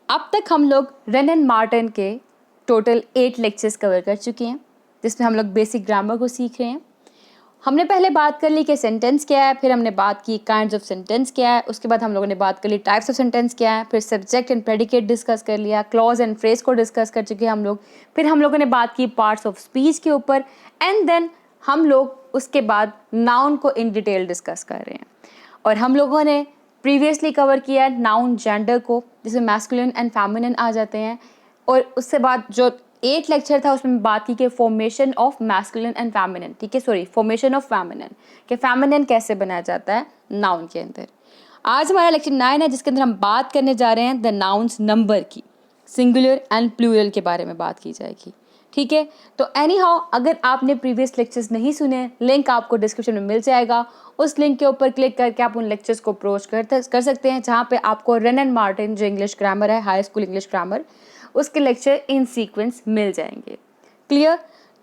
अब तक हम लोग रन एंड मार्टिन के टोटल 8 लेक्चर्स कवर कर चुके हैं, जिसमें हम लोग बेसिक ग्रामर को सीख रहे हैं। हमने पहले बात कर ली कि सेंटेंस क्या है, फिर हमने बात की काइंड्स ऑफ सेंटेंस क्या है, उसके बाद हम लोगों ने बात कर ली टाइप्स ऑफ सेंटेंस क्या है, फिर सब्जेक्ट एंड प्रेडिकेट डिस्कस कर लिया, क्लॉज एंड फ्रेज को डिस्कस कर चुके हैं हम लोग। फिर हम लोगों ने बात की पार्ट्स ऑफ स्पीच के ऊपर, एंड देन हम लोग उसके बाद नाउन को इन डिटेल डिस्कस कर रहे हैं। और हम लोगों ने प्रीवियसली कवर किया है नाउन जेंडर को, जिसमें मैस्कुलिन एंड फेमिनिन आ जाते हैं। और उससे बाद जो 8 लेक्चर था उसमें बात की कि formation of masculine and feminine, ठीक है, सॉरी, फॉर्मेशन ऑफ फेमिनिन, कि फेमिनिन कैसे बनाया जाता है नाउन के अंदर। आज हमारा लेक्चर 9 है, जिसके अंदर हम बात करने जा रहे हैं द नाउन्स नंबर की, सिंगुलर एंड प्लूरल के बारे में बात की जाएगी, ठीक है। तो एनी हाउ, अगर आपने प्रीवियस लेक्चर्स नहीं सुने, लिंक आपको डिस्क्रिप्शन में मिल जाएगा। उस लिंक के ऊपर क्लिक करके आप उन लेक्चर्स को अप्रोच कर सकते हैं, जहाँ पे आपको रन एंड मार्टिन जो इंग्लिश ग्रामर है, हाई स्कूल इंग्लिश ग्रामर, उसके लेक्चर इन सीक्वेंस मिल जाएंगे। क्लियर?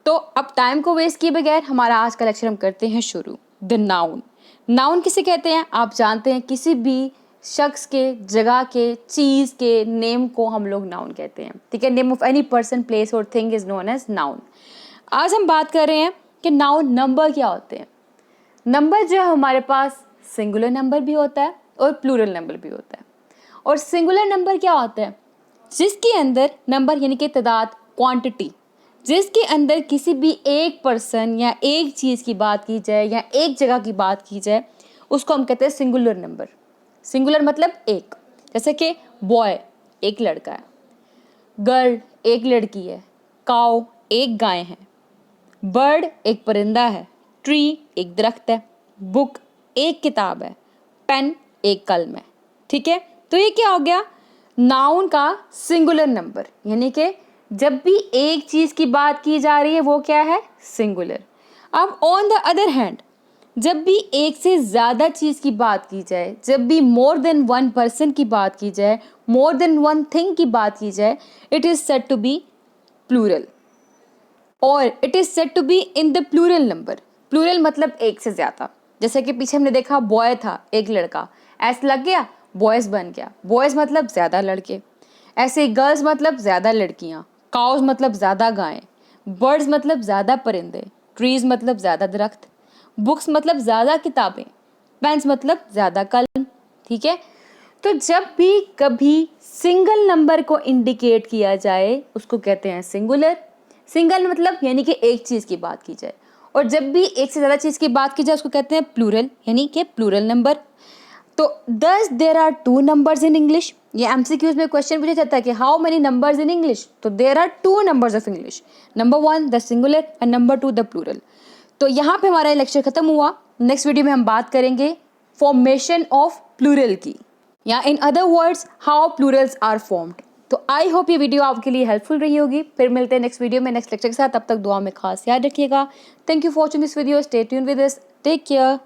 तो अब टाइम को वेस्ट किए बगैर हमारा आज का लेक्चर हम करते हैं शुरू। द नाउन, नाउन किसे कहते हैं आप जानते हैं? किसी भी शख्स के, जगह के, चीज़ के नेम को हम लोग नाउन कहते हैं, ठीक है। Name of any person, place और thing is known as noun. आज हम बात कर रहे हैं कि नाउन नंबर क्या होते हैं। नंबर जो है हमारे पास सिंगुलर नंबर भी होता है और प्लूरल नंबर भी होता है। और सिंगुलर नंबर क्या होता है? जिसके अंदर नंबर यानी कि तादाद, क्वांटिटी, जिसके अंदर किसी भी एक पर्सन या एक चीज़ की बात की जाए या एक जगह की बात की जाए, उसको हम कहते हैं सिंगुलर नंबर। सिंगुलर मतलब एक, जैसे कि बॉय एक लड़का है, गर्ल एक लड़की है, काऊ एक गाय है, बर्ड एक परिंदा है, ट्री एक दरख्त है, बुक एक किताब है, पेन एक कलम है, ठीक है। तो ये क्या हो गया? नाउन का सिंगुलर नंबर, यानी कि जब भी एक चीज़ की बात की जा रही है वो क्या है? सिंगुलर। अब ऑन द अदर हैंड, जब भी एक से ज़्यादा चीज़ की बात की जाए, जब भी मोर देन वन पर्सन की बात की जाए, मोर देन वन थिंग की बात की जाए, it is said to be plural और it is said to be in the plural number. Plural मतलब एक से ज़्यादा। जैसे कि पीछे हमने देखा बॉय था एक लड़का, ऐसा लग गया बॉयज़ बन गया। बॉयज़ मतलब ज़्यादा लड़के, ऐसे गर्ल्स मतलब ज़्यादा लड़कियाँ, काउज मतलब ज़्यादा गायें, बर्ड्स मतलब ज़्यादा परिंदे, ट्रीज़ मतलब ज़्यादा दरख्त, बुक्स मतलब ज़्यादा किताबें, पेन्स मतलब ज़्यादा कलम, ठीक है। तो जब भी कभी सिंगल नंबर को इंडिकेट किया जाए उसको कहते हैं सिंगुलर। सिंगल मतलब यानी कि एक चीज़ की बात की जाए, और जब भी एक से ज़्यादा चीज़ की बात की जाए उसको कहते हैं प्लूरल, यानी कि प्लूरल नंबर। तो thus there are 2 numbers in English, ये एमसीक्यूज में क्वेश्चन पूछा जाता है कि how many numbers in English, तो there are 2 numbers of English, number 1 the singular and number 2 the plural. तो यहाँ पे हमारा लेक्चर खत्म हुआ। नेक्स्ट वीडियो में हम बात करेंगे फॉर्मेशन ऑफ प्लूरल की, या in other words how plurals are formed. तो आई होप ये वीडियो आपके लिए हेल्पफुल रही होगी। फिर मिलते हैं नेक्स्ट वीडियो में नेक्स्ट लेक्चर के साथ। तब तक दुआ में खास याद रखिएगा। Thank you for watching this video. Stay tuned with us. Take care.